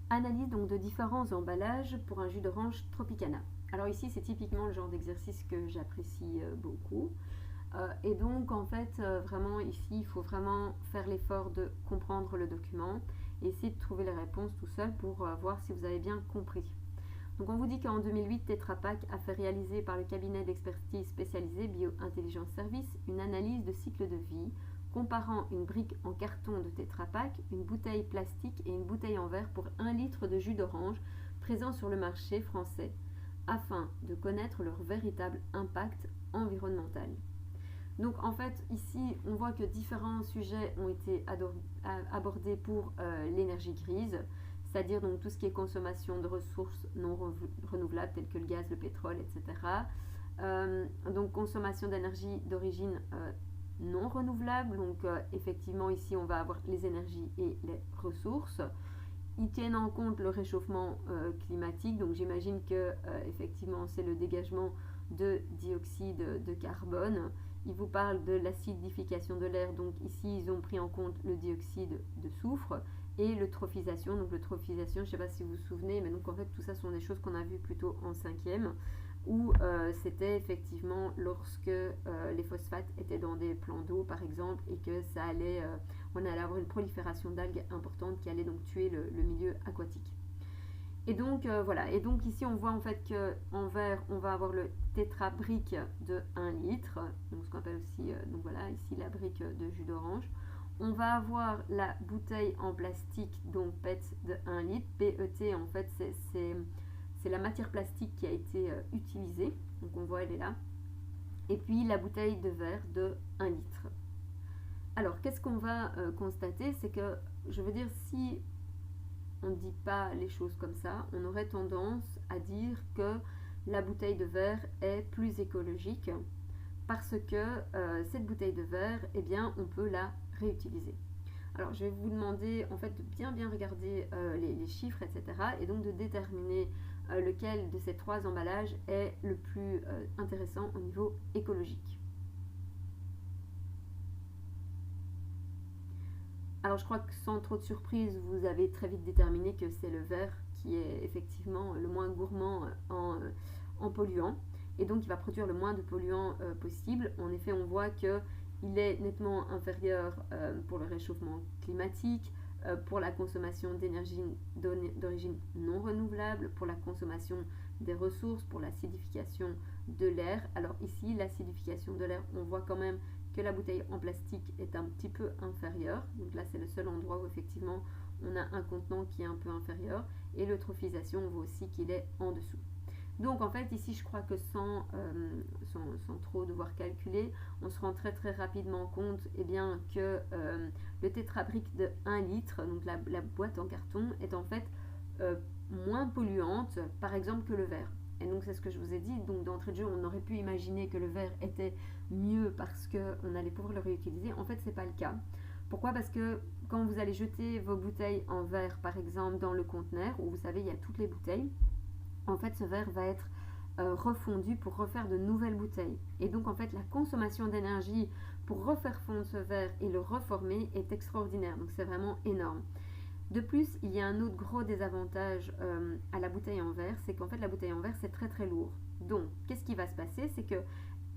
Analyse donc de différents emballages pour un jus d'orange Tropicana. Alors ici, c'est typiquement le genre d'exercice que j'apprécie beaucoup. Et donc, en fait, vraiment, ici, il faut vraiment faire l'effort de comprendre le document et essayer de trouver les réponses tout seul pour voir si vous avez bien compris. Donc, on vous dit qu'en 2008, Tetra Pak a fait réaliser par le cabinet d'expertise spécialisé Bio-Intelligence Service une analyse de cycle de vie comparant une brique en carton de Tetra Pak, une bouteille plastique et une bouteille en verre pour 1 litre de jus d'orange présent sur le marché français, afin de connaître leur véritable impact environnemental. Donc en fait, ici, on voit que différents sujets ont été abordés pour l'énergie grise, c'est-à-dire donc tout ce qui est consommation de ressources non renouvelables telles que le gaz, le pétrole, etc. Donc consommation d'énergie d'origine non renouvelable, donc effectivement ici on va avoir les énergies et les ressources. Ils tiennent en compte le réchauffement climatique, donc j'imagine que effectivement c'est le dégagement de dioxyde de carbone. Ils vous parlent de l'acidification de l'air, donc ici ils ont pris en compte le dioxyde de soufre et l'eutrophisation. Donc l'eutrophisation, je ne sais pas si vous vous souvenez, mais donc en fait tout ça sont des choses qu'on a vues plutôt en cinquième, où c'était effectivement lorsque les phosphates étaient dans des plans d'eau par exemple et que ça allait, on allait avoir une prolifération d'algues importante qui allait donc tuer le milieu aquatique. Et donc voilà, et donc ici on voit en fait qu'en vert on va avoir le Tetra brique de 1 litre, donc ce qu'on appelle aussi, donc voilà ici la brique de jus d'orange. On va avoir la bouteille en plastique, donc PET de 1 litre. PET en fait c'est la matière plastique qui a été utilisée, donc on voit elle est là. Et puis la bouteille de verre de 1 litre. Alors qu'est-ce qu'on va constater, c'est que je veux dire si on ne dit pas les choses comme ça, on aurait tendance à dire que la bouteille de verre est plus écologique parce que cette bouteille de verre, eh bien, on peut la réutiliser. Alors, je vais vous demander en fait de bien regarder les chiffres, etc. et donc de déterminer lequel de ces 3 emballages est le plus intéressant au niveau écologique. Alors je crois que sans trop de surprise, vous avez très vite déterminé que c'est le verre qui est effectivement le moins gourmand en polluants et donc il va produire le moins de polluants possible. En effet, on voit qu'il est nettement inférieur pour le réchauffement climatique, pour la consommation d'énergie d'origine non renouvelable, pour la consommation des ressources, pour l'acidification de l'air. Alors ici, l'acidification de l'air, on voit quand même que la bouteille en plastique est un petit peu inférieure. Donc là, c'est le seul endroit où effectivement on a un contenant qui est un peu inférieur. Et l'eutrophisation, on voit aussi qu'il est en dessous. Donc en fait, ici, je crois que sans trop devoir calculer, on se rend très rapidement compte eh bien, que le tétrabrique de 1 litre, donc la boîte en carton, est en fait moins polluante, par exemple, que le verre. Et donc c'est ce que je vous ai dit, donc d'entrée de jeu, on aurait pu imaginer que le verre était mieux parce qu'on allait pouvoir le réutiliser. En fait, ce n'est pas le cas. Pourquoi? Parce que quand vous allez jeter vos bouteilles en verre, par exemple, dans le conteneur, où vous savez, il y a toutes les bouteilles, en fait, ce verre va être refondu pour refaire de nouvelles bouteilles. Et donc, en fait, la consommation d'énergie pour refaire fondre ce verre et le reformer est extraordinaire. Donc, c'est vraiment énorme. De plus, il y a un autre gros désavantage à la bouteille en verre, c'est qu'en fait la bouteille en verre c'est très lourd. Donc, qu'est-ce qui va se passer? C'est que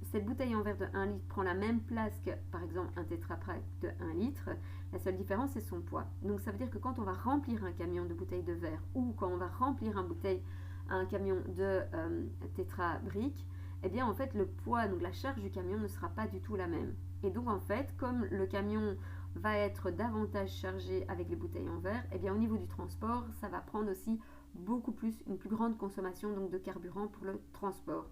cette bouteille en verre de 1 litre prend la même place que par exemple un Tetra Pak de 1 litre. La seule différence c'est son poids. Donc ça veut dire que quand on va remplir un camion de bouteilles de verre ou quand on va remplir un camion de Tetra Brick, eh bien en fait le poids, donc la charge du camion ne sera pas du tout la même. Et donc en fait, comme le camion va être davantage chargé avec les bouteilles en verre, et bien au niveau du transport, ça va prendre aussi beaucoup plus, une plus grande consommation donc de carburant pour le transport.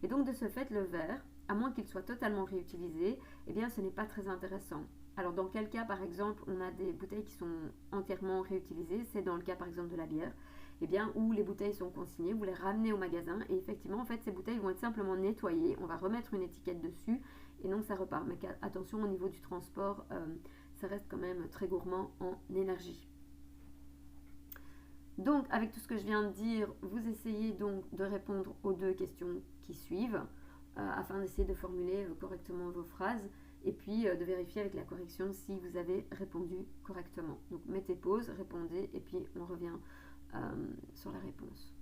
Et donc de ce fait, le verre, à moins qu'il soit totalement réutilisé, eh bien ce n'est pas très intéressant. Alors dans quel cas par exemple on a des bouteilles qui sont entièrement réutilisées? C'est dans le cas par exemple de la bière, eh bien où les bouteilles sont consignées, vous les ramenez au magasin et effectivement en fait ces bouteilles vont être simplement nettoyées, on va remettre une étiquette dessus et donc ça repart. Mais attention au niveau du transport, ça reste quand même très gourmand en énergie. Donc avec tout ce que je viens de dire, vous essayez donc de répondre aux 2 questions qui suivent afin d'essayer de formuler correctement vos phrases et puis de vérifier avec la correction si vous avez répondu correctement. Donc mettez pause, répondez et puis on revient sur la réponse.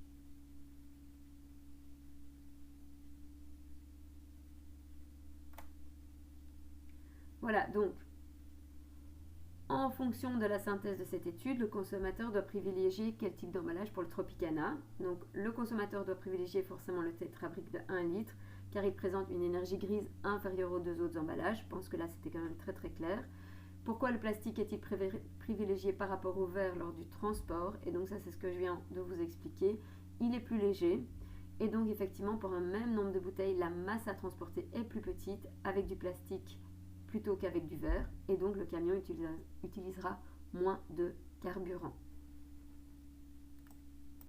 Voilà, donc en fonction de la synthèse de cette étude, le consommateur doit privilégier quel type d'emballage pour le Tropicana. Donc le consommateur doit privilégier forcément le tétrabrique de 1 litre car il présente une énergie grise inférieure aux deux autres emballages. Je pense que là c'était quand même très très clair. Pourquoi le plastique est-il privilégié par rapport au verre lors du transport? Et donc ça c'est ce que je viens de vous expliquer. Il est plus léger et donc effectivement pour un même nombre de bouteilles, la masse à transporter est plus petite avec du plastique plutôt qu'avec du verre et donc le camion utilisera moins de carburant.